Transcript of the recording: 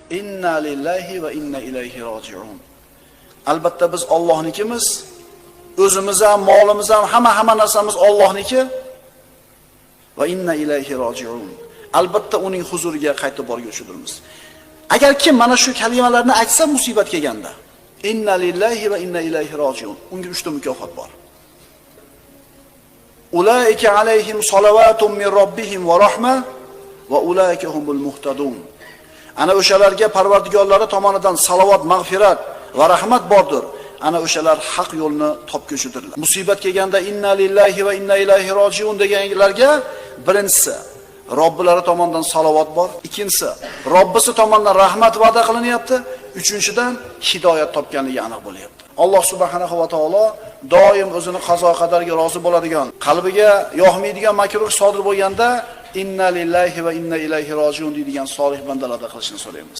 Inna lillahi va inna ilayhi roji'un. Albatta biz Allohnikimiz, o'zimiz ham, molimiz ham, hamma narsamiz Allohniki va inna ilayhi roji'un. Albatta uning huzuriga qaytib borguvchidirmiz. Agar kim mana shu kalimalarni aytsa musibat kelganda, inna lillahi va inna ilayhi roji'un, unga 3 ta mukofot bor. Ulaika alayhim salavatun min robbihim va rahma va ulaika humul muhtadun. Ana o'shalarga Parvardigorlari tomonidan salovat, mag'firat va rahmat bordir. Ana o'shalar haq yo'lni topguchidirlar. Musibat kelganda inna lillahi va inna ilayhi roji'un deganlarga birinchisi Robbilari tomonidan salovat bor, ikkinchisi Robbisi tomonidan rahmat va'da qilinyapti, uchinchidan hidoyat topganligi aniq bo'lyapti. Alloh subhanahu va taolo doim o'zini qazo qadariga rozi bo'ladigan, qalbiga yoqmaydigan makruh sodir bo'lganda inna lillahi va inna ilayhi roji'un deydigan solih bandalarda qilishni so'raymiz.